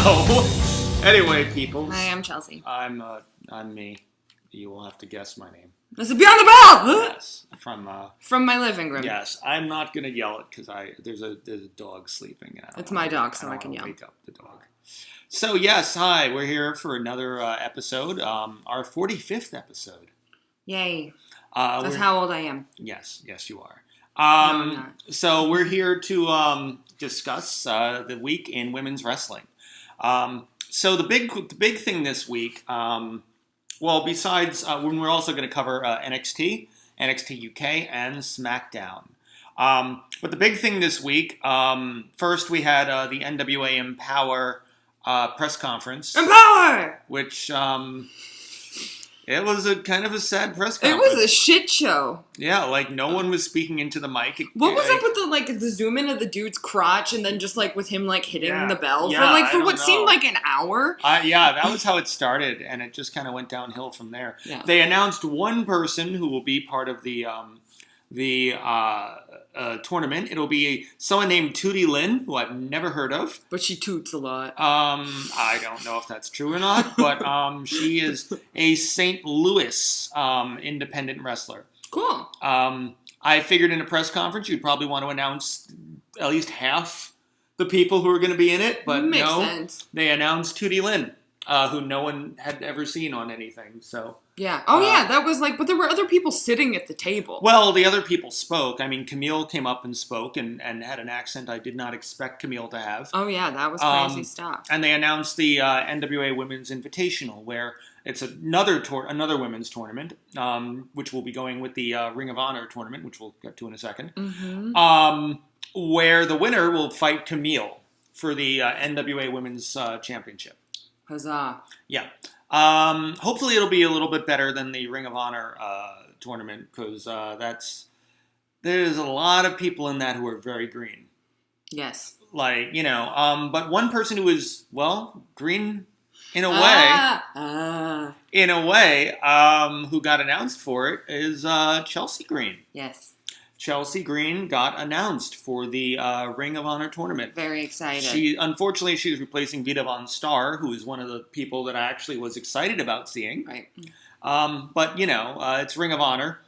Anyway, people. Hi, I'm Chelsea. I'm me. You will have to guess my name. This is Beyond the Bell! Yes, from my living room. Yes, I'm not gonna yell it because there's a dog sleeping. It's my dog, so I can yell. Wake up the dog. So yes, hi. We're here for another episode. Our 45th episode. Yay! That's how old I am. Yes, you are. No, I'm not. So we're here to discuss the week in women's wrestling. So the big thing this week, besides when we're also going to cover NXT UK, and Smackdown. But the big thing this week, first we had the NWA Empower press conference. Empower! Which it was a kind of a sad press It conference. was a shit show. Yeah, like no one was speaking into the mic. What was up with the zoom in of the dude's crotch and then just with him hitting the bell for what seemed like an hour? Yeah, that was how it started, and it just kind of went downhill from there. Yeah. They announced one person who will be part of the tournament. It'll be someone named Tootie Lynn, who I've never heard of. But she toots a lot. I don't know if that's true or not, but she is a St. Louis independent wrestler. Cool. I figured in a press conference you'd probably want to announce at least half the people who are going to be in it, but Makes sense. They announced Tootie Lynn, who no one had ever seen on anything. So yeah. That was but there were other people sitting at the table. Well, the other people spoke. I mean, Camille came up and spoke and had an accent I did not expect Camille to have. Oh yeah, that was crazy stuff. And they announced the NWA Women's Invitational, where it's another women's tournament, which will be going with the Ring of Honor tournament, which we'll get to in a second. Mm-hmm. Where the winner will fight Camille for the NWA Women's Championship. Huzzah. Yeah. Hopefully it'll be a little bit better than the Ring of Honor tournament, because there's a lot of people in that who are very green. Yes. But one person who is, green in a way, who got announced for it is Chelsea Green. Yes. Chelsea Green got announced for the Ring of Honor tournament. Very excited. Unfortunately, she was replacing Vita Von Star, who is one of the people that I actually was excited about seeing. Right. But, it's Ring of Honor.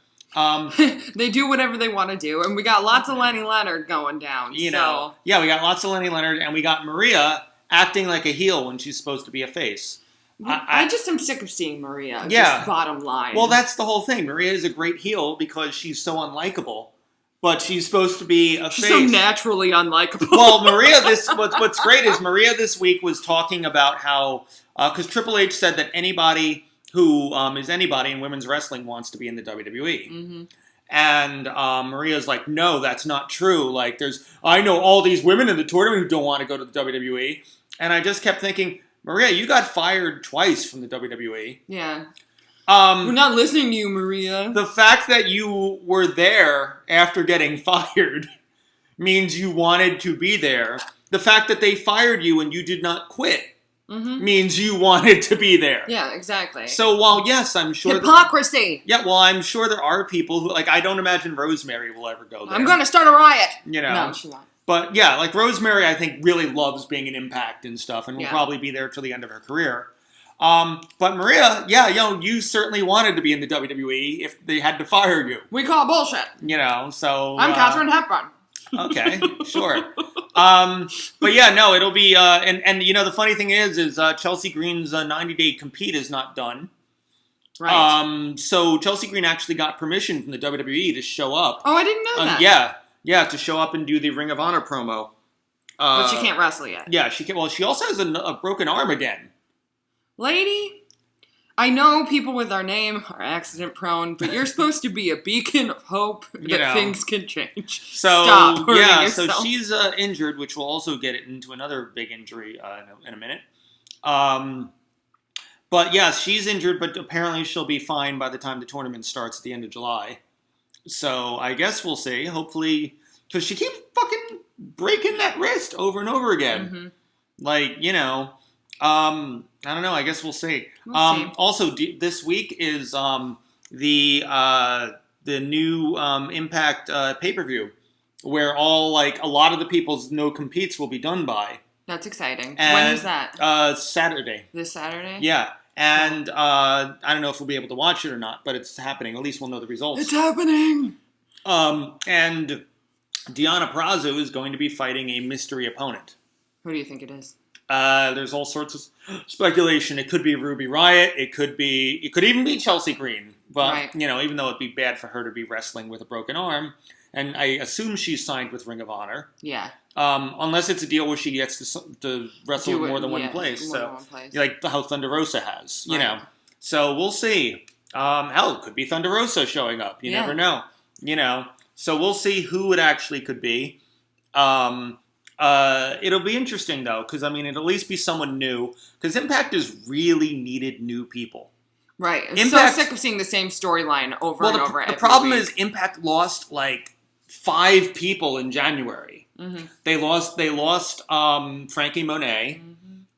They do whatever they want to do, and we got lots of Lenny Leonard going down. Yeah, we got lots of Lenny Leonard, and we got Maria acting like a heel when she's supposed to be a face. I just am sick of seeing Maria. Yeah. Just bottom line. Well, that's the whole thing. Maria is a great heel because she's so unlikable. But she's supposed to be a face. She's so naturally unlikable. Well, Maria, what's great is Maria this week was talking about how, because Triple H said that anybody who is anybody in women's wrestling wants to be in the WWE. Mm-hmm. And Maria's like, no, that's not true. I know all these women in the tournament who don't want to go to the WWE. And I just kept thinking, Maria, you got fired twice from the WWE. Yeah. We're not listening to you, Maria. The fact that you were there after getting fired means you wanted to be there. The fact that they fired you and you did not quit means you wanted to be there. Yeah, exactly. So while, yes, I'm sure... Hypocrisy! I'm sure there are people who... I don't imagine Rosemary will ever go there. I'm going to start a riot! No, she won't. But yeah, Rosemary, I think, really loves being an Impact and stuff and will probably be there till the end of her career. But Maria, you certainly wanted to be in the WWE if they had to fire you. We call bullshit. So... I'm Katharine Hepburn. Okay, sure. But yeah, no, it'll be... And the funny thing is Chelsea Green's 90-day compete is not done. Right. So Chelsea Green actually got permission from the WWE to show up. Oh, I didn't know that. Yeah, to show up and do the Ring of Honor promo. But she can't wrestle yet. Yeah, she can. Well, she also has a broken arm again. Lady, I know people with our name are accident prone, but you're supposed to be a beacon of hope that things can change. So stop hurting yourself. So she's injured, which we'll also get into another big injury in a minute. But yes, she's injured, but apparently she'll be fine by the time the tournament starts at the end of July. So I guess we'll see. Hopefully, because she keeps fucking breaking that wrist over and over again. Mm-hmm. I don't know. I guess we'll see. We'll see. Also, this week is the new Impact pay-per-view, where a lot of the people's no competes will be done by. That's exciting. And, when is that? Saturday. This Saturday? Yeah. And I don't know if we'll be able to watch it or not, but it's happening. At least we'll know the results. It's happening! And Deonna Purrazzo is going to be fighting a mystery opponent. Who do you think it is? There's all sorts of speculation. It could be Ruby Riott. It could even be Chelsea Green. But, right. Even though it'd be bad for her to be wrestling with a broken arm, and I assume she's signed with Ring of Honor. Yeah. Unless it's a deal where she gets to wrestle with more than one place. Like how Thunder Rosa has, you know. So we'll see. Hell, it could be Thunder Rosa showing up. You never know. So we'll see who it actually could be. It'll be interesting, though, because, it'll at least be someone new. Because Impact has really needed new people. Right. I'm so sick of seeing the same storyline over and over. The problem is Impact lost, 5 people in January. Mm-hmm. They lost Frankie Monet.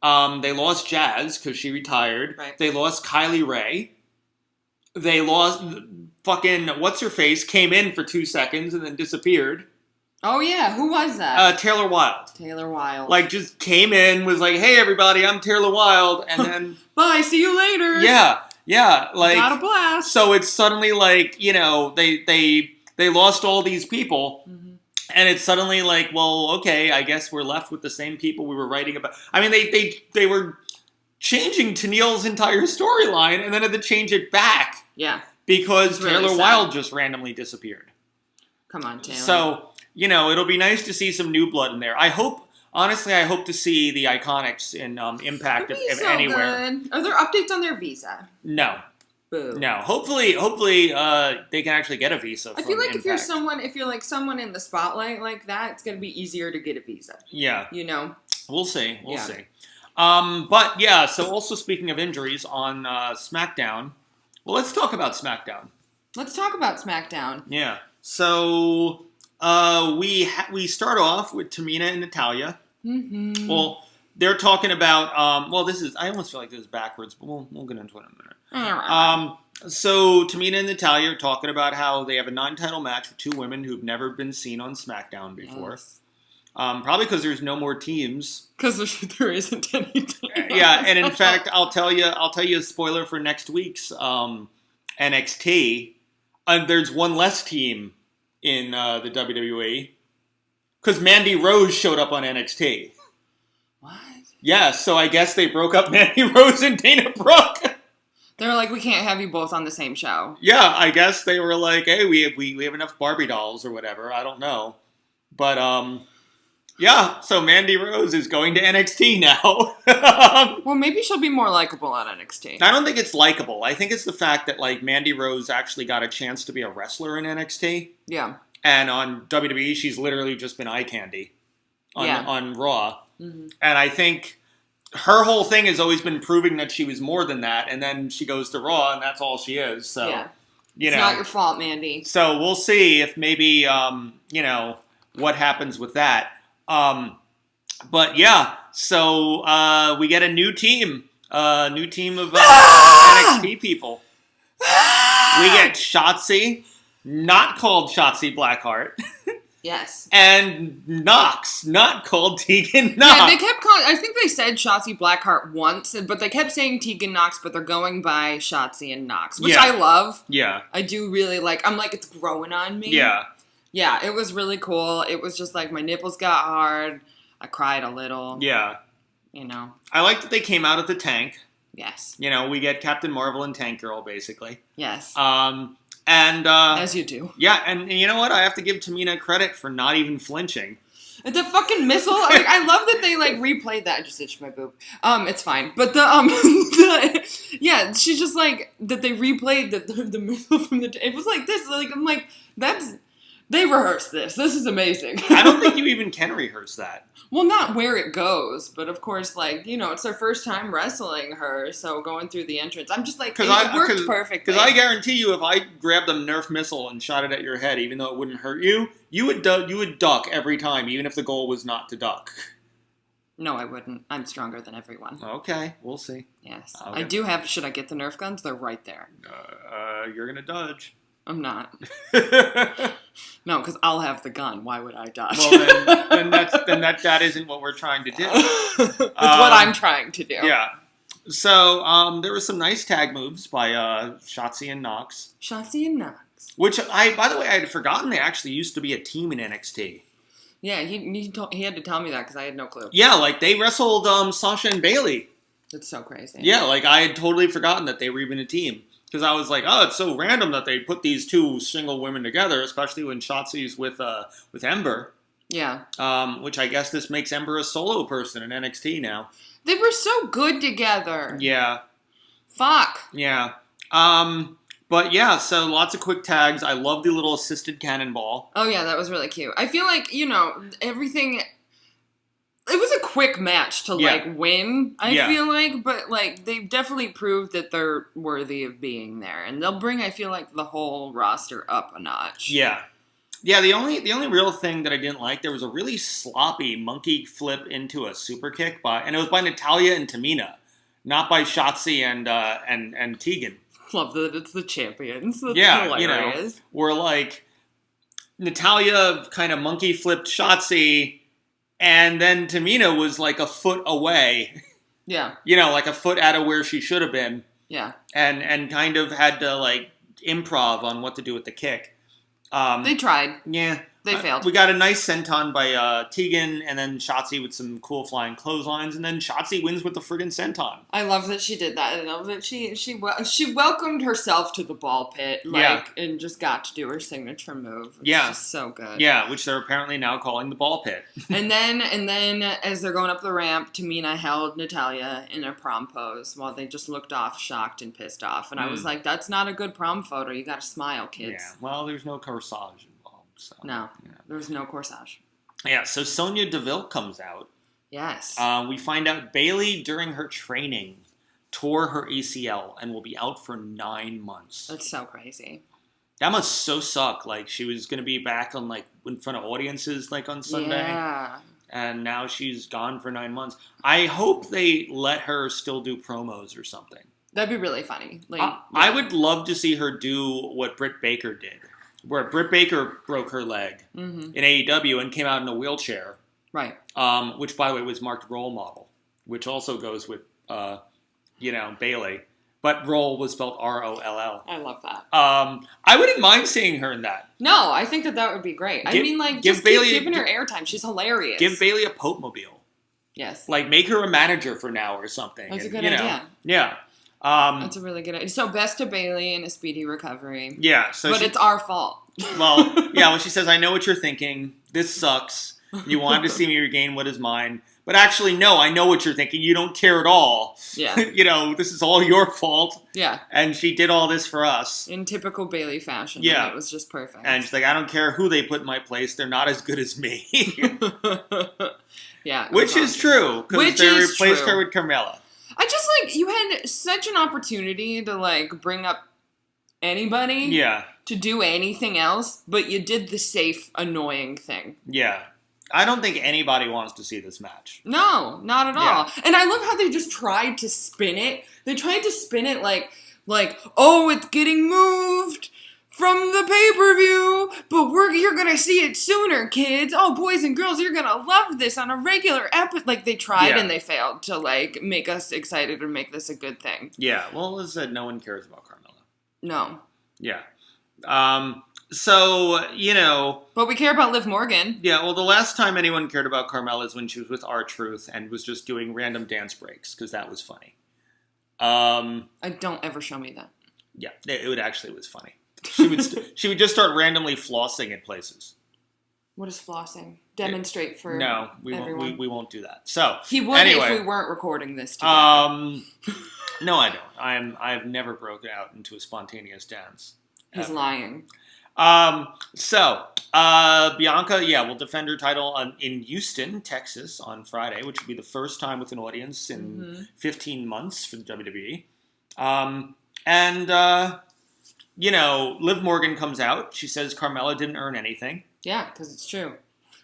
Mm-hmm. They lost Jazz because she retired. Right. They lost Kylie Ray. They lost fucking what's-her-face, came in for 2 seconds and then disappeared. Oh, yeah. Who was that? Taylor Wilde. Taylor Wilde. Just came in, was like, hey, everybody, I'm Taylor Wilde, and then... Bye, see you later. Yeah, got a blast. So it's suddenly they lost all these people, mm-hmm. and it's suddenly well, okay, I guess we're left with the same people we were writing about. They were changing Tennielle's entire storyline, and then had to change it back. Yeah. Because Taylor Wilde just randomly disappeared. Come on, Taylor. So, it'll be nice to see some new blood in there. I hope to see the Iconics in Impact if anywhere. Good. Are there updates on their visa? No. Boo. No. Hopefully, they can actually get a visa. I feel like Impact. if you're someone in the spotlight like that, it's gonna be easier to get a visa. Yeah. We'll see. We'll see. But yeah. So also speaking of injuries on SmackDown, well, let's talk about SmackDown. Yeah. So we start off with Tamina and Natalya. Mm-hmm. Well, they're talking about. I almost feel like this is backwards, but we'll get into it in a minute. So Tamina and Natalya are talking about how they have a non-title match with 2 women who've never been seen on SmackDown before. Yes. Probably because there's no more teams. Because there isn't any teams. Yeah, and in fact, I'll tell you a spoiler for next week's NXT. There's one less team in the WWE because Mandy Rose showed up on NXT. What? Yeah, so I guess they broke up Mandy Rose and Dana Brooke. They're like, we can't have you both on the same show. Yeah, I guess they were like, hey, we have enough Barbie dolls or whatever. I don't know. But, yeah, so Mandy Rose is going to NXT now. Well, maybe she'll be more likable on NXT. I don't think it's likable. I think it's the fact that, Mandy Rose actually got a chance to be a wrestler in NXT. Yeah. And on WWE, she's literally just been eye candy on Raw. Mm-hmm. And I think her whole thing has always been proving that she was more than that, and then she goes to Raw, and that's all she is. So, it's not your fault, Mandy. So we'll see if maybe, what happens with that. But yeah, so we get a new team of NXT people. We get Shotzi, not called Shotzi Blackheart. Yes. And Nox, not called Tegan Nox. Yeah, they kept calling, I think they said Shotzi Blackheart once, but they kept saying Tegan Nox, but they're going by Shotzi and Nox, which I love. Yeah. I do really like, it's growing on me. Yeah. Yeah, it was really cool. It was just my nipples got hard. I cried a little. Yeah. I like that they came out of the tank. Yes. We get Captain Marvel and Tank Girl, basically. Yes. And as you do. Yeah, and you know what? I have to give Tamina credit for not even flinching. The fucking missile. I love that they replayed that. I just itched my boob. It's fine. But yeah, she's just that they replayed the missile from the. It was like this. I'm like that's. They rehearsed this. This is amazing. I don't think you even can rehearse that. Well, not where it goes, but of course, it's their first time wrestling her, so going through the entrance, I'm just it worked perfectly. Because I guarantee you, if I grabbed a Nerf missile and shot it at your head, even though it wouldn't hurt you, you would duck every time, even if the goal was not to duck. No, I wouldn't. I'm stronger than everyone. Okay, we'll see. Yes. I do have, should I get the Nerf guns? They're right there. You're going to dodge. I'm not. No, because I'll have the gun. Why would I dodge? Well, then that isn't what we're trying to do. It's what I'm trying to do. Yeah. So there were some nice tag moves by Shotzi and Nox. Shotzi and Nox. Which by the way, I had forgotten they actually used to be a team in NXT. Yeah, he had to tell me that because I had no clue. Yeah, like they wrestled Sasha and Bailey. That's so crazy. Yeah, like I had totally forgotten that they were even a team. Because I was like, oh, it's so random that they put these two single women together, especially when Shotzi's with Ember. Yeah. Which I guess this makes Ember a solo person in NXT now. They were so good together. Yeah. Fuck. Yeah. But yeah, so lots of quick tags. I love the little assisted cannonball. Oh yeah, that was really cute. I feel like, everything... It was a quick match to, win, I feel like. But, they definitely proved that they're worthy of being there. And they'll bring, I feel like, the whole roster up a notch. Yeah. Yeah, the only real thing that I didn't like, there was a really sloppy monkey flip into a super kick. And it was by Natalya and Tamina, not by Shotzi and Tegan. Love that it's the champions. That's hilarious. Where, Natalya kind of monkey flipped Shotzi... And then Tamina was a foot away. Yeah. A foot out of where she should have been. Yeah. And kind of had to improv on what to do with the kick. They tried. Yeah. They failed. We got a nice senton by Tegan, and then Shotzi with some cool flying clotheslines, and then Shotzi wins with the friggin' senton. I love that she did that. I love that she welcomed herself to the ball pit, and just got to do her signature move. It's just so good. Yeah, which they're apparently now calling the ball pit. and then as they're going up the ramp, Tamina held Natalya in a prom pose while they just looked off, shocked and pissed off. And I was like, that's not a good prom photo. You got to smile, kids. Yeah. Well, there's no corsage. So, no, there's no corsage. Yeah, so Sonya Deville comes out. Yes. We find out Bailey, during her training, tore her ACL and will be out for 9 months. That's so crazy. That must so suck. She was going to be back on, in front of audiences, on Sunday. Yeah. And now she's gone for 9 months. I hope they let her still do promos or something. That'd be really funny. I would love to see her do what Britt Baker did. Where Britt Baker broke her leg in AEW and came out in a wheelchair. Right. Which, by the way, was marked role model, which also goes with, Bailey. But role was spelled R-O-L-L. I love that. I wouldn't mind seeing her in that. No, I think that would be great. Just keep giving her airtime. She's hilarious. Give Bailey a Pope Mobile. Yes. Make her a manager for now or something. That's a good idea. Yeah. That's a really good idea. So best to Bailey and a speedy recovery. Yeah. But it's our fault. Well, yeah, when she says, I know what you're thinking. This sucks. You wanted to see me regain what is mine. But actually, no, I know what you're thinking. You don't care at all. Yeah. This is all your fault. Yeah. And she did all this for us. In typical Bailey fashion. Yeah. It was just perfect. And she's like, I don't care who they put in my place. They're not as good as me. Yeah. Which is true. Because they replaced her with Carmella. I just, you had such an opportunity to, bring up anybody. Yeah. To do anything else, but you did the safe, annoying thing. Yeah. I don't think anybody wants to see this match. No, not at all. And I love how they just tried to spin it. They tried to spin it like, oh, it's getting moved from the pay-per-view, but you're gonna see it sooner, kids. Oh, boys and girls, you're gonna love this on a regular episode. They tried and they failed to make us excited or make this a good thing. Yeah, well, as I said, no one cares about Carmella. No. Yeah. But we care about Liv Morgan. Yeah, well, the last time anyone cared about Carmella is when she was with R-Truth and was just doing random dance breaks, because that was funny. Don't ever show me that. Yeah, it actually was funny. She would just start randomly flossing at places. What is flossing? Demonstrate for everyone. We won't do that. So he would if we weren't recording this together. No, I don't. I've never broken out into a spontaneous dance. He's lying. Bianca, will defend her title in Houston, Texas on Friday, which would be the first time with an audience in 15 months for the WWE. Liv Morgan comes out. She says Carmella didn't earn anything. Yeah, because it's true.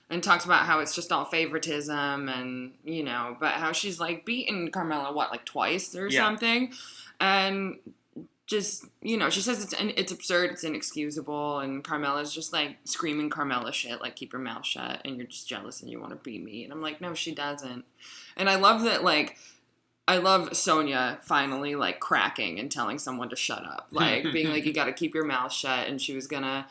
And talks about how it's just all favoritism and, but how she's, beaten Carmella, twice or something? And just, she says it's absurd, it's inexcusable, and Carmella's just, like, screaming Carmella shit, like, keep your mouth shut, and you're just jealous and you want to beat me. And I'm like, no, she doesn't. And I love that, like, I love Sonya finally, like, cracking and telling someone to shut up. Like, being like, you gotta keep your mouth shut, and she was gonna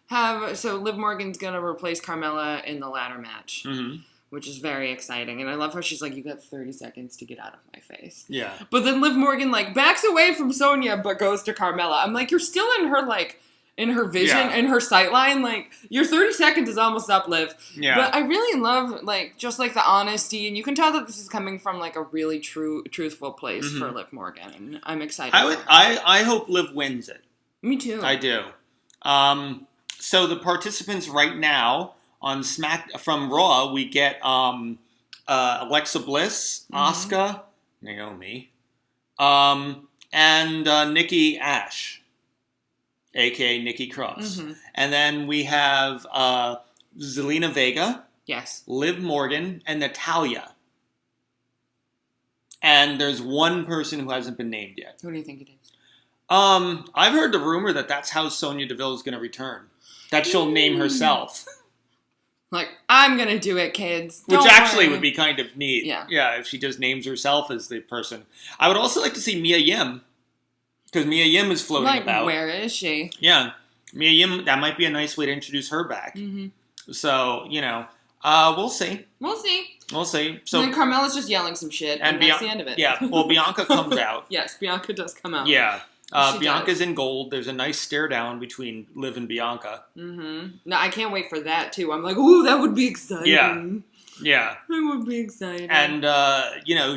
so Liv Morgan's gonna replace Carmella in the ladder match. Mm-hmm. Which is very exciting. And I love how she's like, you got 30 seconds to get out of my face. Yeah. But then Liv Morgan, like, backs away from Sonya, but goes to Carmella. I'm like, you're still in her, like, in her vision, in her sightline. Like, your 30 seconds is almost up, Liv. Yeah. But I really love, like, just, like, the honesty. And you can tell that this is coming from, like, a really truthful place for Liv Morgan. And I'm excited. I hope Liv wins it. Me too. I do. So the participants right now... On from Raw, we get Alexa Bliss, Asuka, Naomi, and Nikki Ash, a.k.a. Nikki Cross. Mm-hmm. And then we have Zelina Vega, Liv Morgan, and Natalya. And there's one person who hasn't been named yet. Who do you think it is? I've heard the rumor that that's how Sonya Deville is going to return. That she'll name herself. Like, I'm going to do it, kids. Which actually would be kind of neat. Yeah. Yeah, if she just names herself as the person. I would also like to see Mia Yim. Because Mia Yim is floating about. Where is she? Yeah. Mia Yim, that might be a nice way to introduce her back. Mm-hmm. So, we'll see. We'll see. We'll see. So, and then Carmella's just yelling some shit, and that's the end of it. Yeah, well, Bianca comes out. Yes, Bianca does come out. Yeah. Bianca's in gold. There's a nice stare down between Liv and Bianca. Mm-hmm. No, I can't wait for that, too. I'm like, ooh, that would be exciting. Yeah. That would be exciting. And,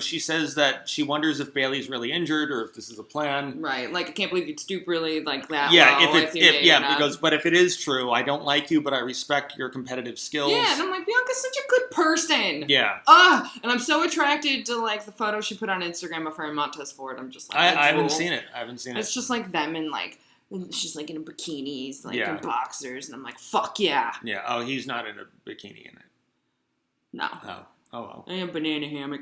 she says that she wonders if Bayley's really injured or if this is a plan. Right. Like, I can't believe you'd stoop really, like, that low. Because, but if it is true, I don't like you, but I respect your competitive skills. Yeah, and I'm like, Bianca's such a good person. Yeah. And I'm so attracted to, like, the photo she put on Instagram of her and Montez Ford. I'm just like, I haven't seen it. It's just, like, them in, like, she's, like, in bikinis, like, in boxers, and I'm like, fuck yeah. Yeah. Oh, he's not in a bikini in it. No. Oh well. I am banana hammock.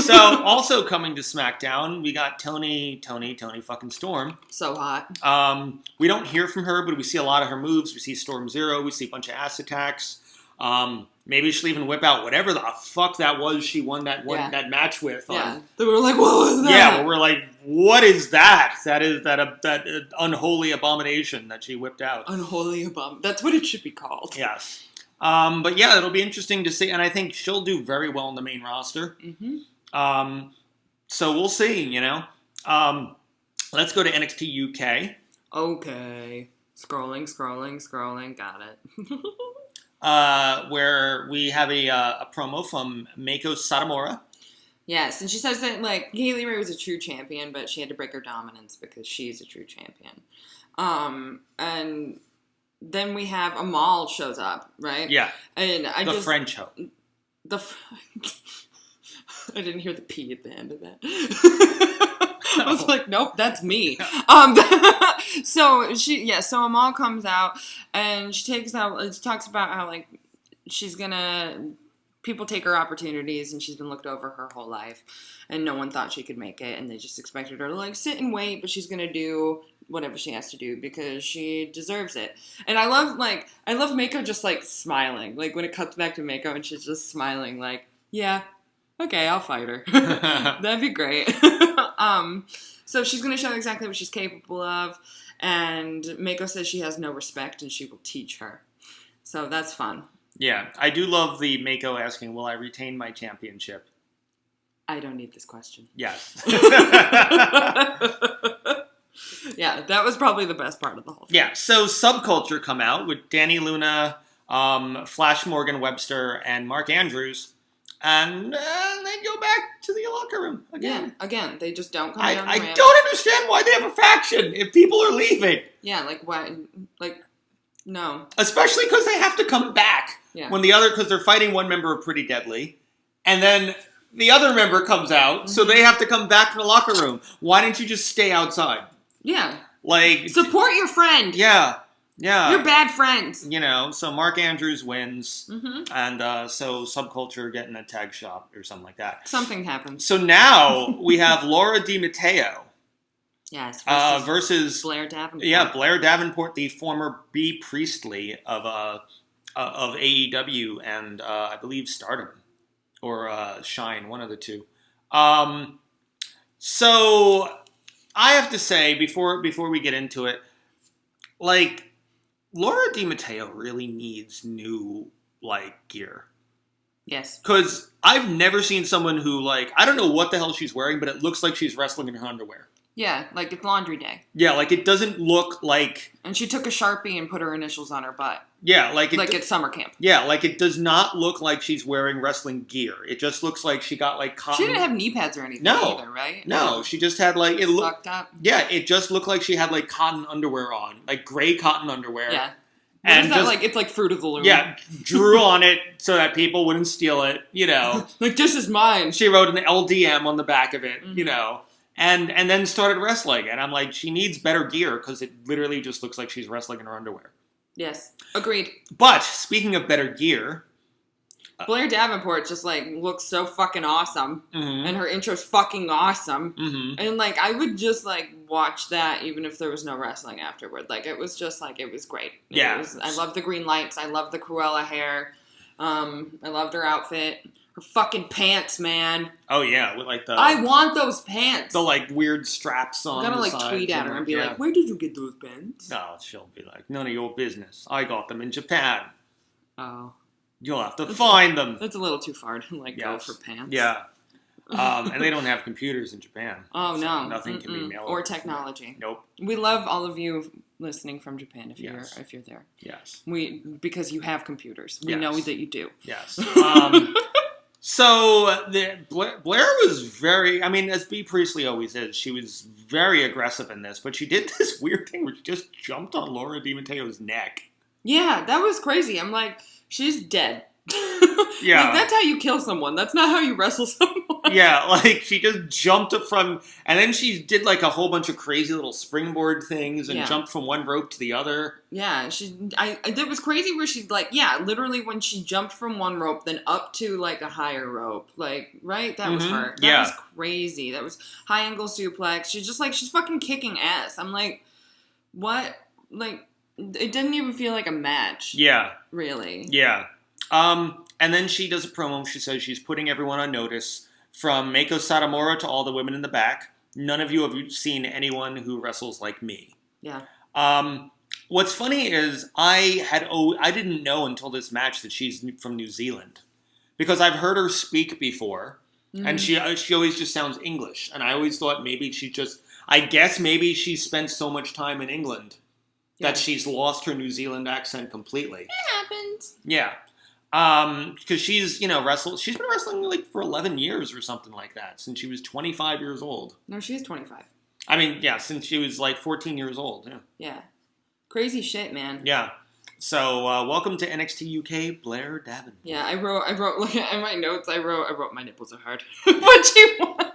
So, also coming to SmackDown, we got Tony fucking Storm. So hot. We don't hear from her, but we see a lot of her moves. We see Storm Zero. We see a bunch of ass attacks. Maybe she'll even whip out whatever the fuck that was she won that match with. Yeah. They were like, what was that? Yeah, but we're like, what is that? That is that unholy abomination that she whipped out. Unholy abomination. That's what it should be called. Yes. But yeah, it'll be interesting to see, and I think she'll do very well in the main roster. Mm-hmm. So we'll see, Let's go to NXT UK. Okay. Scrolling, got it. Where we have a promo from Meiko Satomura. Yes, and she says that, like, Kaylee Ray was a true champion, but she had to break her dominance because she's a true champion. And... Then we have Amal shows up, right? Yeah. And the French hoe. I didn't hear the P at the end of that. I was like, nope, that's me. So Amal comes out and she talks about how, like, people take her opportunities and she's been looked over her whole life and no one thought she could make it and they just expected her to, like, sit and wait, but she's gonna do whatever she has to do because she deserves it. And I love Meiko just, like, smiling. Like, when it cuts back to Meiko and she's just smiling, like, yeah, okay, I'll fight her. That'd be great. So she's going to show exactly what she's capable of, and Meiko says she has no respect and she will teach her. So that's fun. Yeah, I do love the Meiko asking, will I retain my championship? I don't need this question. Yes. Yeah, that was probably the best part of the whole thing. Yeah, so Subculture come out with Danny Luna, Flash Morgan Webster, and Mark Andrews, and they go back to the locker room again. Yeah, again, they just don't come down the ramp. I don't understand why they have a faction if people are leaving. Yeah, like, why? Like, no. Especially because they have to come back. Yeah. Because they're fighting one member of Pretty Deadly, and then the other member comes out, so they have to come back to the locker room. Why didn't you just stay outside? Yeah. Like, support your friend. Yeah. You're bad friends. So Mark Andrews wins, and so Subculture getting a tag shot or something like that. Something happens. So now we have Laura Di Matteo Yes. Versus Blair Davenport. Yeah, Blair Davenport, the former B. Priestley of AEW and I believe Stardom or Shine, one of the two. So I have to say before we get into it, like Laura DiMatteo really needs new gear. Yes. Because I've never seen someone who I don't know what the hell she's wearing, but it looks like she's wrestling in her underwear. Yeah, like it's laundry day. Yeah, it doesn't look like... And she took a Sharpie and put her initials on her butt. Yeah, at summer camp. Yeah, it does not look like she's wearing wrestling gear. It just looks like she got cotton... She didn't have knee pads or anything either, right? No, she just had it looked up. Yeah, it just looked like she had cotton underwear on. Gray cotton underwear. Yeah. And that it's like Fruit of the Loom. Yeah, drew on it so that people wouldn't steal it, this is mine. She wrote an LDM on the back of it, And then started wrestling. And I'm like, she needs better gear because it literally just looks like she's wrestling in her underwear. Yes. Agreed. But speaking of better gear... Blair Davenport just looks so fucking awesome. Mm-hmm. And her intro's fucking awesome. Mm-hmm. And I would just watch that even if there was no wrestling afterward. It was just it was great. Yeah. I love the green lights. I love the Cruella hair. I loved her outfit. Her fucking pants, man. Oh, yeah. With I want those pants. The weird straps on. I'm gonna tweet at her and be where did you get those pants? No, she'll be none of your business. I got them in Japan. Oh. You'll have to find them. That's a little too far to go for pants. Yeah. And they don't have computers in Japan. Oh, so no. Nothing can be mailed. Or technology. Nope. We love all of you listening from Japan if you're there. Yes. Because you have computers. We know that you do. Yes. So Blair was very, as B. Priestley always is, she was very aggressive in this, but she did this weird thing where she just jumped on Laura DiMatteo's neck. Yeah, that was crazy. I'm like, she's dead. Yeah. That's how you kill someone. That's not how you wrestle someone. Yeah, she just jumped from, and then she did a whole bunch of crazy little springboard things and jumped from one rope to the other. Yeah, that was crazy where she literally when she jumped from one rope then up to a higher rope, right? That was her. That was crazy. That was high angle suplex. She's just she's fucking kicking ass. I'm like, what? It didn't even feel like a match. Yeah. Really. Yeah. And then she does a promo. She says she's putting everyone on notice. From Meiko Satomura to all the women in the back, none of you have seen anyone who wrestles like me. Yeah. What's funny is I didn't know until this match that she's from New Zealand, because I've heard her speak before, and she always just sounds English, and I always thought maybe maybe she spent so much time in England that she's lost her New Zealand accent completely. It happens. Yeah. Because she's been wrestling for 11 years or something like that, since she was 25 years old. No, she is 25. Since she was 14 years old, yeah. Yeah. Crazy shit, man. Yeah. So, welcome to NXT UK, Blair Davenport. Yeah, I wrote, in my notes, I wrote my nipples are hard. What you want?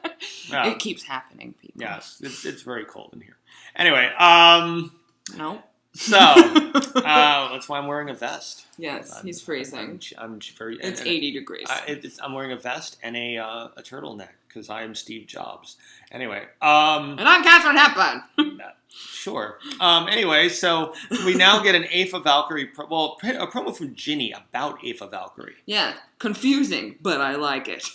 It keeps happening, people. Yes, it's very cold in here. Anyway, No. So, that's why I'm wearing a vest. Yes, he's freezing. It's 80 degrees. I'm wearing a vest and a turtleneck because I am Steve Jobs. Anyway. And I'm Catherine Hepburn. Sure. Anyway, so we now get an Aoife Valkyrie, a promo from Ginny about Aoife Valkyrie. Yeah, confusing, but I like it.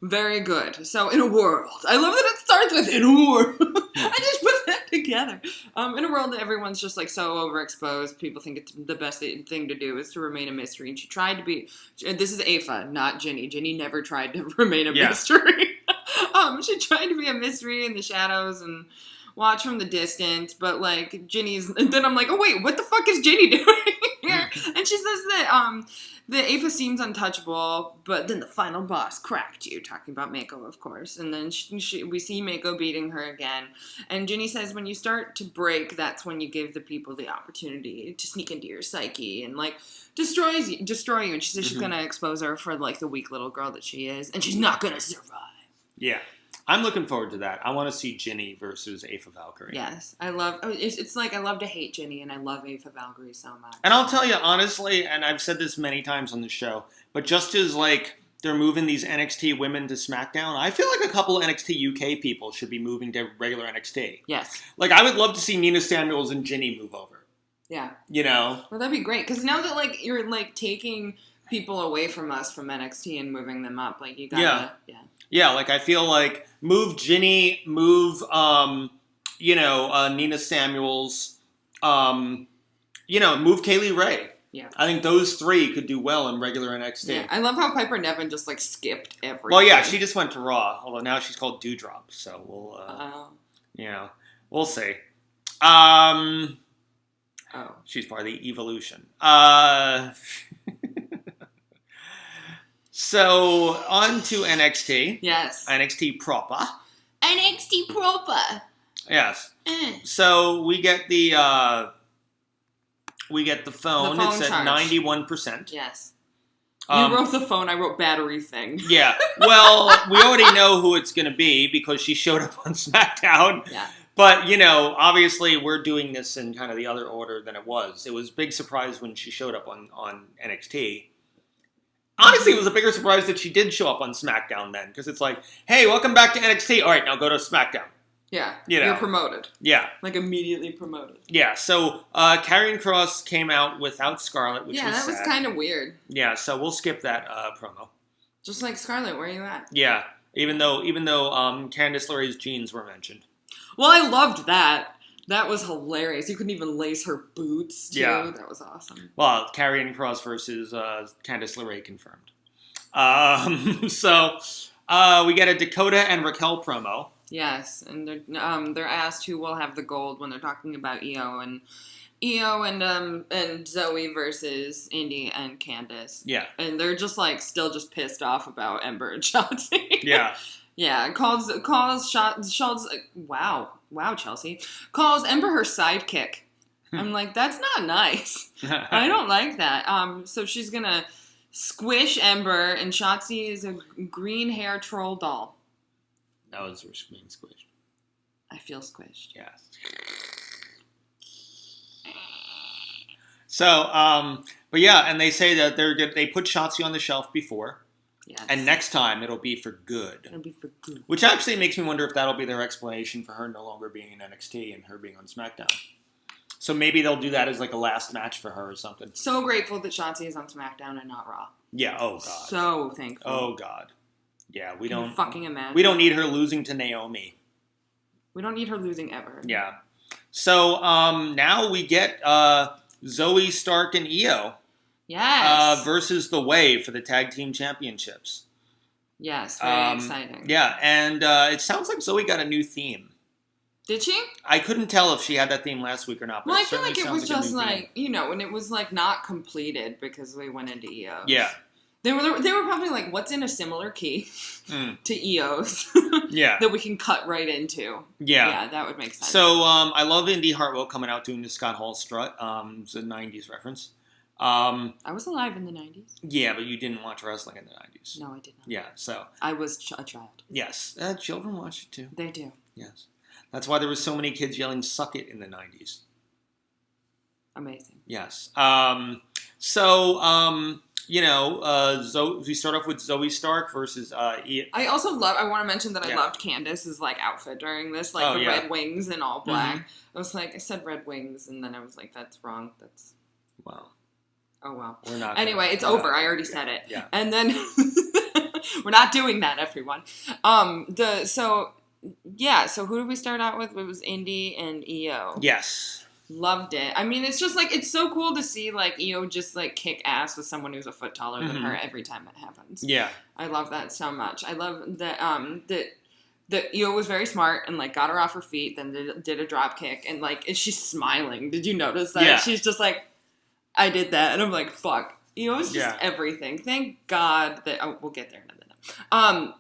Very good. So, in a world, I love that it starts with "in a world." I just put that together. In a world that everyone's just so overexposed, people think it's the best thing to do is to remain a mystery. And she tried to be. This is Aoife, not Ginny. Ginny never tried to remain a mystery. She tried to be a mystery in the shadows and watch from the distance, but Ginny's, and then I'm like, oh wait, what the fuck is Ginny doing here? And she says that the Aoife seems untouchable, but then the final boss cracked you, talking about Mako, of course, and then we see Mako beating her again, and Ginny says when you start to break, that's when you give the people the opportunity to sneak into your psyche and destroy you, and she says she's gonna expose her for the weak little girl that she is, and she's not gonna survive. Yeah. I'm looking forward to that. I want to see Ginny versus Aoife Valkyrie. Yes. I love... It's I love to hate Ginny, and I love Aoife Valkyrie so much. And I'll tell you, honestly, and I've said this many times on the show, but just as, the they're moving these NXT women to SmackDown. I feel like a couple of NXT UK people should be moving to regular NXT. Yes. Like, I would love to see Nina Samuels and Ginny move over. Yeah. You know? Well, that'd be great. Because now that, like, you're, like, taking people away from us from NXT and moving them up, like, you gotta... Yeah, like, I feel like move Ginny, move, Nina Samuels, move Kaylee Ray. Yeah. I think those three could do well in regular NXT. Yeah, I love how Piper Niven just, like, skipped everything. Well, yeah, she just went to Raw, although now she's called Dewdrop, so we'll see. She's part of the Evolution. So, on to NXT. Yes. NXT proper. NXT proper. Yes. So, we get the phone. It's at charge. 91%. Yes. You wrote the phone, I wrote battery thing. Yeah. Well, we already know who it's going to be because she showed up on SmackDown. Yeah. But, obviously we're doing this in kind of the other order than it was. It was a big surprise when she showed up on NXT. Honestly, it was a bigger surprise that she did show up on SmackDown then. Because it's like, hey, welcome back to NXT. All right, now go to SmackDown. Yeah. You're promoted. Yeah. Like, immediately promoted. Yeah, so Karrion Kross came out without Scarlett, which was that was sad. kind of weird. Yeah, so we'll skip that promo. Just like, Scarlett, where are you at? Yeah, even though Candice LeRae's jeans were mentioned. Well, I loved that. That was hilarious. You couldn't even lace her boots, too. Yeah. That was awesome. Well, Karrion Kross versus Candice LeRae confirmed. So we get a Dakota and Raquel promo. Yes, and they're asked who will have the gold when they're talking about Io and Zoe versus Indy and Candice. Yeah. And they're just like still just pissed off about Ember and Shotzi. Yeah. Yeah, calls wow, Chelsea. Calls Ember her sidekick. I'm like, that's not nice. I don't like that. So she's gonna squish Ember, and Shotzi is a green hair troll doll. That was being squished. I feel squished. Yes. So, but yeah, and they say that they put Shotzi on the shelf before. Yes. And next time it'll be for good. It'll be for good. Which actually makes me wonder if that'll be their explanation for her no longer being in NXT and her being on SmackDown. So maybe they'll do that as like a last match for her or something. So grateful that Shotzi is on SmackDown and not Raw. Yeah, oh god. So thankful. Oh god. Yeah, we Can don't you fucking imagine. We don't need her losing to Naomi. We don't need her losing ever. Yeah. So now we get Zoe Stark and Io. Yes. Versus The Way for the Tag Team Championships. Yes, very exciting. Yeah, and it sounds like Zoe got a new theme. Did she? I couldn't tell if she had that theme last week or not. But well, I feel like it was just like, when it was like not completed because we went into EOS. Yeah. They were probably like, what's in a similar key to EOS? Yeah. That we can cut right into. Yeah. Yeah, that would make sense. So I love Indy Hartwell coming out doing the Scott Hall strut. It's a 90s reference. I was alive in the 90s. Yeah, but you didn't watch wrestling in the 90s. No, I did not. Yeah, so. I was a child. Yes. Children watch it too. They do. Yes. That's why there were so many kids yelling "suck it" in the 90s. Amazing. Yes. We start off with Zoe Stark versus I also love. I want to mention that I loved Candice's like outfit during this, like red wings and all black. Mm-hmm. I was like, I said red wings, and then I was like, that's wrong. That's wow. Oh well. We're not. Anyway, it's over. I already said it. Yeah. And then we're not doing that, everyone. So who did we start out with? It was Indy and Io. Yes. Loved it. I mean, it's just like it's so cool to see like Io just like kick ass with someone who's a foot taller than her every time it happens. Yeah. I love that so much. I love that that Io was very smart and like got her off her feet, then did a drop kick, and like she's smiling. Did you notice that? Yeah. She's just like, I did that, and I'm like, fuck. Io's just everything. Thank God that we'll get there in a minute.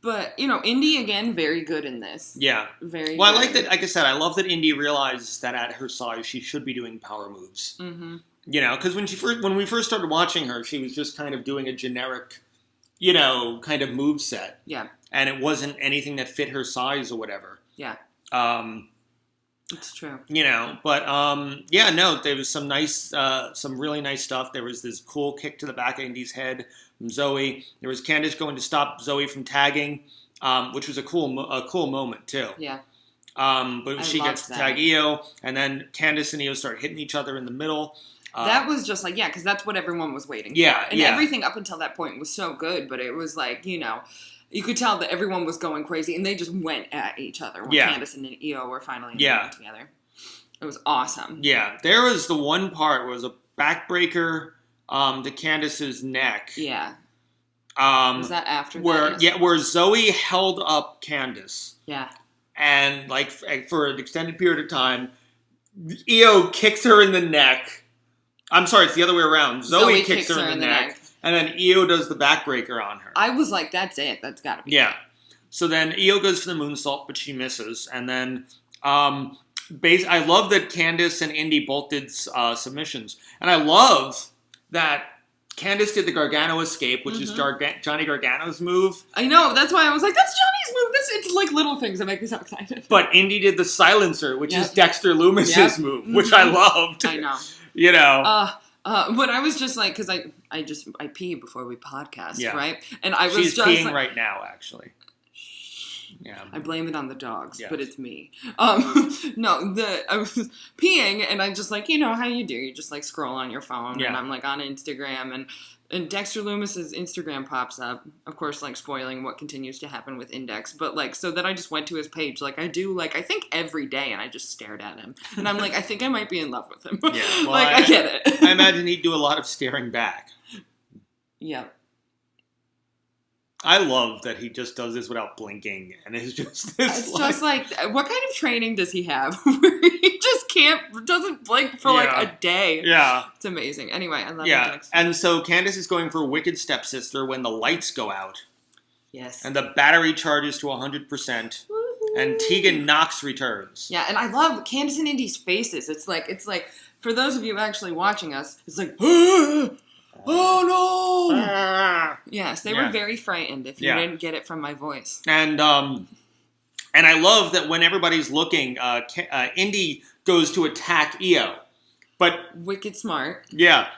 But, Indy, again, very good in this. Yeah. Very well, good. I like that, like I said, I love that Indy realizes that at her size, she should be doing power moves. Mm-hmm. Because when we first started watching her, she was just kind of doing a generic, kind of move set. Yeah. And it wasn't anything that fit her size or whatever. Yeah. It's true. There was some really nice stuff. There was this cool kick to the back of Indy's head from Zoe. There was Candice going to stop Zoe from tagging, which was a cool moment too. Yeah. But she gets to tag Io, and then Candice and Io start hitting each other in the middle. That was just like, because that's what everyone was waiting for. And everything up until that point was so good, but it was like, you could tell that everyone was going crazy, and they just went at each other when Candice and Io were finally together. It was awesome. Yeah, there was the one part where it was a backbreaker to Candice's neck. Yeah. Was that after that? Where Zoe held up Candice. Yeah. And, like, for an extended period of time, Io kicks her in the neck. I'm sorry, it's the other way around. Zoe kicks her in the neck. And then Io does the backbreaker on her. I was like, that's it. That's got to be it. So then Io goes for the moonsault, but she misses. And then I love that Candice and Indy both did submissions. And I love that Candice did the Gargano escape, which is Johnny Gargano's move. I know. That's why I was like, that's Johnny's move. It's like little things that make me so excited. But Indy did the silencer, which is Dexter Loomis's move, which I loved. I know. But I was just like, because I pee before we podcast, right? And I was She's peeing right now, actually. Yeah. I blame it on the dogs, but it's me. I was peeing, and I just like, how you do. You just like scroll on your phone, and I'm like on Instagram, and Dexter Loomis's Instagram pops up, of course, like spoiling what continues to happen with Index, but like, so then I just went to his page, like I do, like I think every day, and I just stared at him, and I'm like, I think I might be in love with him. Yeah, well, I get it. I imagine he'd do a lot of staring back. Yeah. I love that he just does this without blinking, and it's just just like, what kind of training does he have where he just doesn't blink for like a day? Yeah. It's amazing. Anyway, I love it. And so Candice is going for Wicked Stepsister when the lights go out. Yes. And the battery charges to 100%. Woo-hoo. And Tegan Knox returns. Yeah, and I love Candice and Indy's faces. It's like, for those of you actually watching us, it's like, oh no! Yes, they were very frightened if you didn't get it from my voice. And I love that when everybody's looking, Indy goes to attack Io. But wicked smart. Yeah.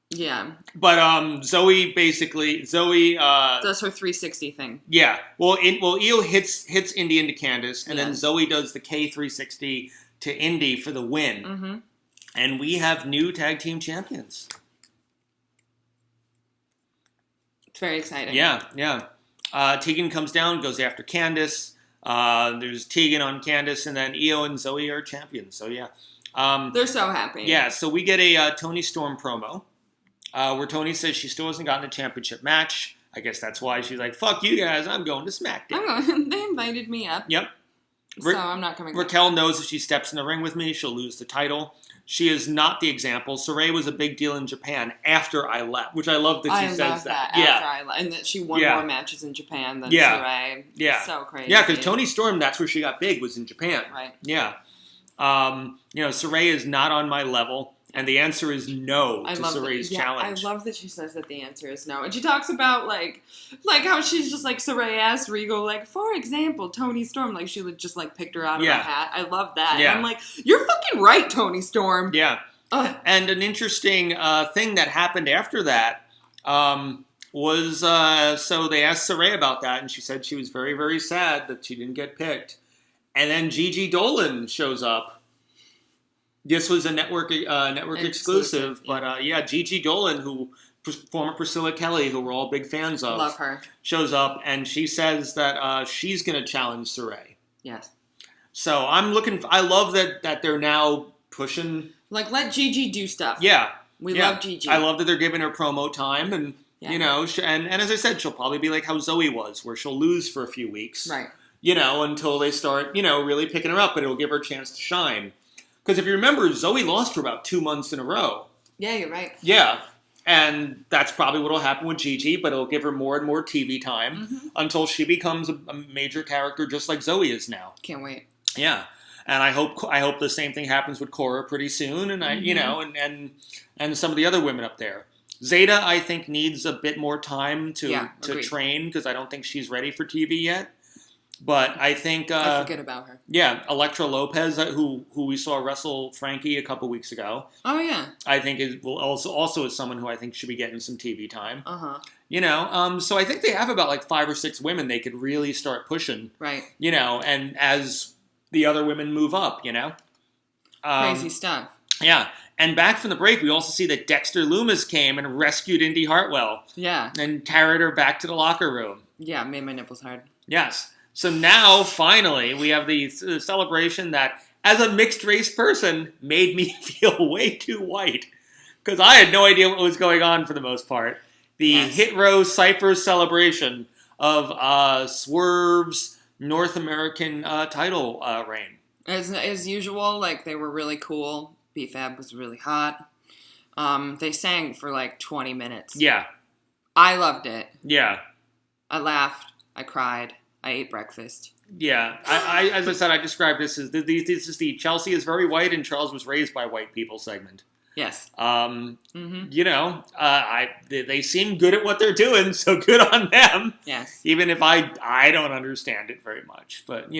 Yeah. But Zoe does her 360 thing. Yeah. Well, Io hits Indy into Candice, and then Zoe does the K360 to Indy for the win. Mm-hmm. And we have new tag team champions. Very exciting. Yeah. Tegan comes down, goes after Candice. There's Tegan on Candice, and then Io and Zoe are champions. So, yeah. They're so happy. Yeah, so we get a Toni Storm promo where Toni says she still hasn't gotten a championship match. I guess that's why she's like, fuck you guys, I'm going to Smackdown. They invited me up. Yep. So I'm not coming back. Raquel knows if she steps in the ring with me, she'll lose the title. She is not the example. Saray was a big deal in Japan after I left, which I love that she says that. After I left. And that she won more matches in Japan than Saray. Yeah. So crazy. Yeah, because Toni Storm, that's where she got big, was in Japan. Right. Yeah. Saray is not on my level, and the answer is no to Saray's challenge. I love that she says that the answer is no. And she talks about, like how she's just, like, Saray asked Regal, like, for example, Toni Storm, like, she just, like, picked her out of a hat. I love that. Yeah. And I'm like, you're fucking right, Toni Storm. Yeah. And an interesting thing that happened after that was, so they asked Saray about that, and she said she was very, very sad that she didn't get picked. And then Gigi Dolan shows up. This was a network exclusive, but Gigi Dolan, former Priscilla Kelly, who we're all big fans of, love her, shows up, and she says that she's going to challenge Saray. Yes. So I love that they're now pushing. Like, let Gigi do stuff. Yeah. We love Gigi. I love that they're giving her promo time, and and as I said, she'll probably be like how Zoe was, where she'll lose for a few weeks. Right. Until they start, really picking her up, but it'll give her a chance to shine. Because if you remember, Zoe lost for about 2 months in a row. Yeah, you're right. Yeah. And that's probably what will happen with Gigi, but it'll give her more and more TV time until she becomes a major character just like Zoe is now. Can't wait. Yeah. And I hope the same thing happens with Cora pretty soon, and and some of the other women up there. Zeta, I think, needs a bit more time to train, because I don't think she's ready for TV yet. But I think I forget about her. Yeah, Elektra Lopez, who we saw wrestle Frankie a couple weeks ago. Oh yeah. I think also is someone who I think should be getting some TV time. Uh-huh. So I think they have about like 5 or 6 women they could really start pushing. Right. And as the other women move up, Crazy stuff. Yeah. And back from the break, we also see that Dexter Loomis came and rescued Indy Hartwell. Yeah. And carried her back to the locker room. Yeah, made my nipples hard. Yes. So now, finally, we have the celebration that, as a mixed-race person, made me feel way too white. Because I had no idea what was going on for the most part. The Hit Row Cypher celebration of Swerve's North American title reign. As usual, like, they were really cool. B-Fab was really hot. They sang for like 20 minutes. Yeah. I loved it. Yeah. I laughed. I cried. I ate breakfast. Yeah. I as I said, I described this as this is the Chelsea is very white and Charles was raised by white people segment. Yes. They seem good at what they're doing, so good on them. Yes. Even if I don't understand it very much, but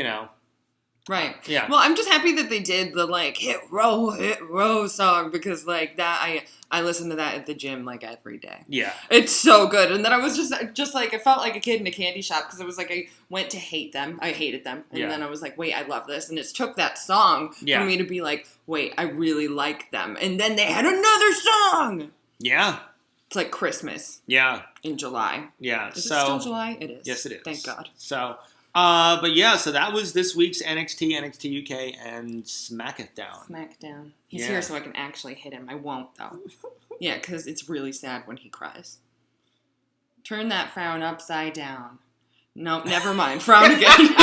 Right. Yeah. Well, I'm just happy that they did the like hit row song because like that I listen to that at the gym like every day. Yeah. It's so good. And then I was just like I felt like a kid in a candy shop because it was like I went to hate them. I hated them. And then I was like, "Wait, I love this." And it took that song for me to be like, "Wait, I really like them." And then they had another song. Yeah. It's like Christmas. Yeah. In July. Yeah. Is it still July? It is. Yes, it is. Thank God. So so that was this week's NXT, NXT UK, and Smackdown. Smackdown. He's here so I can actually hit him. I won't, though. Yeah, because it's really sad when he cries. Turn that frown upside down. No, never mind. Frown again.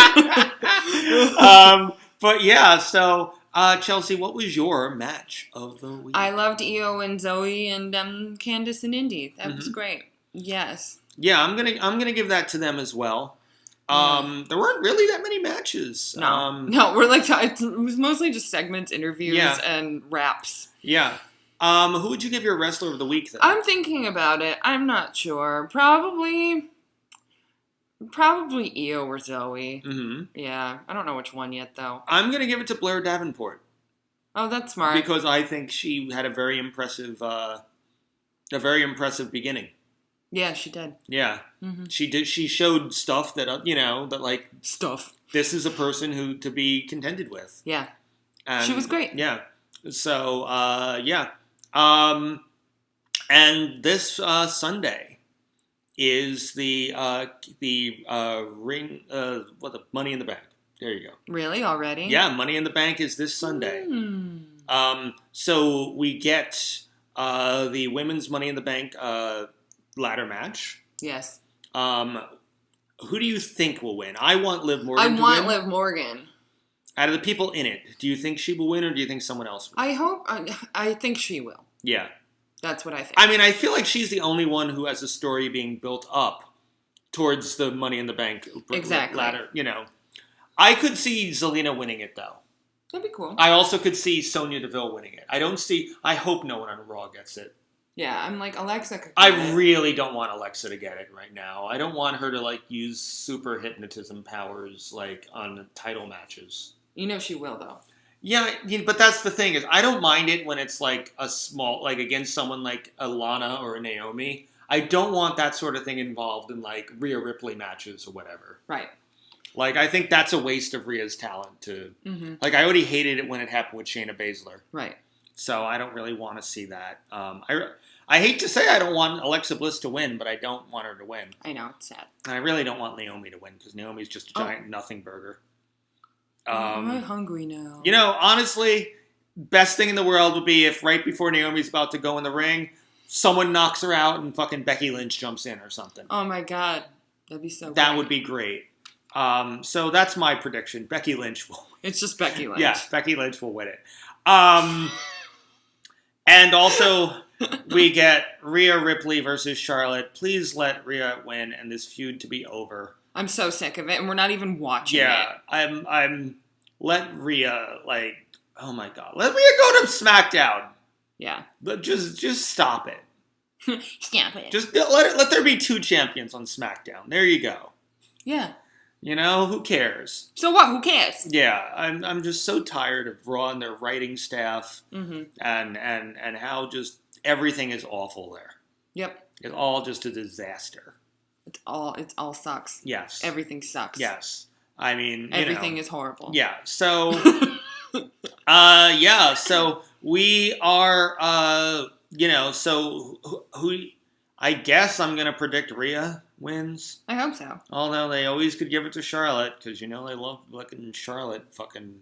Chelsea, what was your match of the week? I loved Io and Zoe and Candice and Indy. That was great. Yes. Yeah, I'm gonna give that to them as well. There weren't really that many matches. No, we're like it was mostly just segments, interviews, and raps. Yeah. Who would you give your wrestler of the week then? I'm thinking about it. I'm not sure. Probably Io or Zoe. Mm-hmm. Yeah, I don't know which one yet though. I'm gonna give it to Blair Davenport. Oh, that's smart. Because I think she had a very impressive beginning. Yeah, she did. Yeah, mm-hmm. She did. She showed stuff that that like stuff. This is a person who to be contended with. Yeah, and, she was great. Yeah. So and this Sunday is the ring. The Money in the Bank. There you go. Really? Already? Yeah, Money in the Bank is this Sunday. So we get the women's Money in the Bank ladder match. Yes. Who do you think will win? I want Liv Morgan to want win. Liv Morgan. Out of the people in it, do you think she will win or do you think someone else will? I think she will. Yeah. That's what I think. I mean, I feel like she's the only one who has a story being built up towards the Money in the Bank ladder. I could see Zelina winning it, though. That'd be cool. I also could see Sonya Deville winning it. I hope no one on Raw gets it. Yeah, I'm like, Alexa could get it. Really don't want Alexa to get it right now. I don't want her to, use super hypnotism powers, on title matches. She will, though. Yeah, but that's the thing, is I don't mind it when it's, a small, against someone like a Lana or a Naomi. I don't want that sort of thing involved in, Rhea Ripley matches or whatever. Right. I think that's a waste of Rhea's talent to... Mm-hmm. I already hated it when it happened with Shayna Baszler. Right. So I don't really want to see that. I hate to say I don't want Alexa Bliss to win, but I don't want her to win. I know, it's sad. And I really don't want Naomi to win, because Naomi's just a giant nothing burger. I'm hungry now. Honestly, best thing in the world would be if right before Naomi's about to go in the ring, someone knocks her out and fucking Becky Lynch jumps in or something. Oh my God. That'd be so That would be great. So that's my prediction. Becky Lynch will win. It's just Becky Lynch. Yeah, Becky Lynch will win it. And also, we get Rhea Ripley versus Charlotte. Please let Rhea win and this feud to be over. I'm so sick of it, and we're not even watching it. Yeah, let Rhea, oh my God. Let Rhea go to SmackDown. Yeah. Just stop it. Stop it. Just let there be 2 champions on SmackDown. There you go. Yeah. You know, who cares? So what? Who cares? Yeah, I'm just so tired of Raw and their writing staff and how just everything is awful there. Yep. It's all just a disaster. It all sucks. Yes. Everything sucks. Yes. I mean, everything is horrible. Yeah. So, so we are, so who I guess I'm going to predict Rhea wins. I hope so. Although they always could give it to Charlotte because, they love letting Charlotte fucking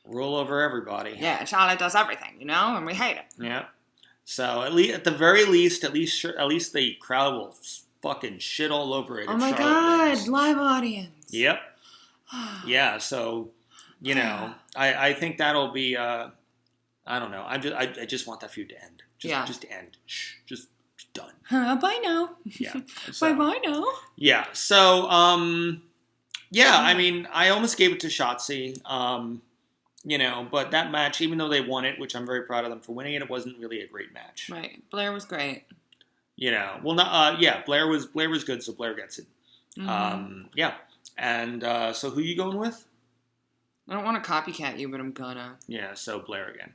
rule over everybody. Yeah, Charlotte does everything, and we hate it. Yeah. So at the very least, at least the crowd will fucking shit all over it. Oh my God, live audience. Yep. Yeah. So, I think that'll be. I don't know. I just want that feud to end. Just end. Shh. Just done. Bye now. Yeah. Bye now. Yeah. So, I mean, I almost gave it to Shotzi. But that match, even though they won it, which I'm very proud of them for winning it, it wasn't really a great match. Right. Blair was great. Blair was good, so Blair gets it. Yeah. And so who you going with? I don't want to copycat you, but I'm gonna. Yeah, so Blair again.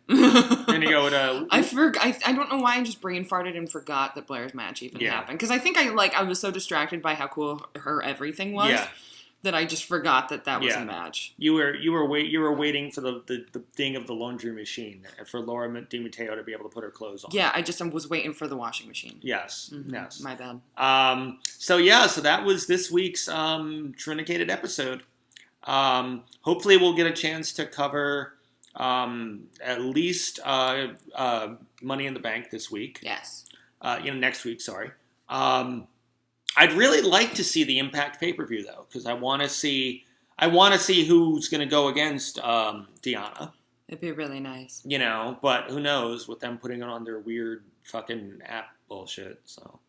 Gonna go with I don't know why I just brain farted and forgot that Blair's match even happened. Because I think I was so distracted by how cool her everything was that I just forgot that was a match. You were waiting for the ding of the laundry machine for Laura Di Matteo to be able to put her clothes on. Yeah, I was waiting for the washing machine. Yes. Yes. My bad. So that was this week's Trinicated episode. Hopefully we'll get a chance to cover at least Money in the Bank this week. Yes. Next week, sorry. I'd really like to see the Impact pay-per-view though, because I want to see who's going to go against Deonna. It'd be really nice. But who knows with them putting it on their weird fucking app bullshit. So.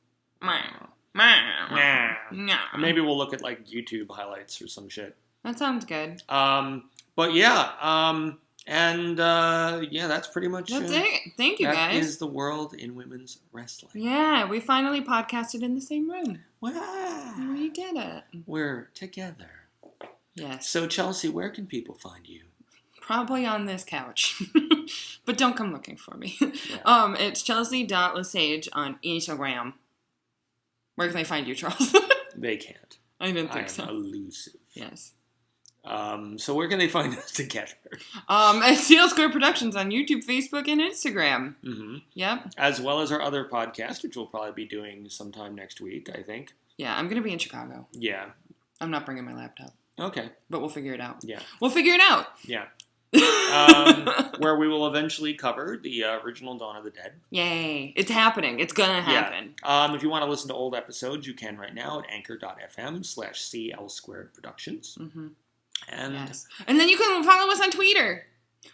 Maybe we'll look at like YouTube highlights or some shit. That sounds good. But yeah, that's pretty much that's it. Thank you, guys. That is the world in women's wrestling. Yeah, we finally podcasted in the same room. Wow. We did it. We're together. Yes. So, Chelsea, where can people find you? Probably on this couch. But don't come looking for me. Yeah. It's Chelsea.LeSage on Instagram. Where can they find you, Charles? They can't. I didn't think so. I'm elusive. Yes. So where can they find us together? At CL Square Productions on YouTube, Facebook, and Instagram. Mm-hmm. Yep. As well as our other podcast, which we'll probably be doing sometime next week, I think. Yeah, I'm going to be in Chicago. Yeah. I'm not bringing my laptop. Okay. But we'll figure it out. Yeah. We'll figure it out. Yeah. Where we will eventually cover the original Dawn of the Dead. Yay. It's happening. It's going to happen. Yeah. If you want to listen to old episodes, you can right now at anchor.fm/CL Squared Productions. Mm-hmm. And then you can follow us on Twitter.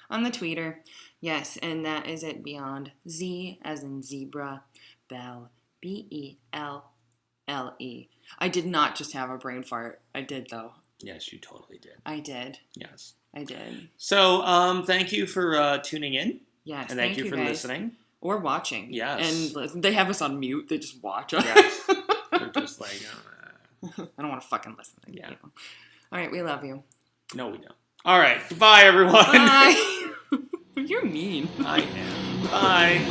On the Twitter. Yes, and that is at Beyond Z as in zebra, Belle, Belle. I did not just have a brain fart. I did, though. Yes, you totally did. I did. Yes. I did. So, thank you for tuning in. Yes, and thank you for guys. Listening. Or watching. Yes. And listen, they have us on mute. They just watch us. Yes. They're just like, I don't want to fucking listen to people. All right, we love you. No, we don't. All right. Goodbye, everyone. Bye. You're mean. I am. Bye.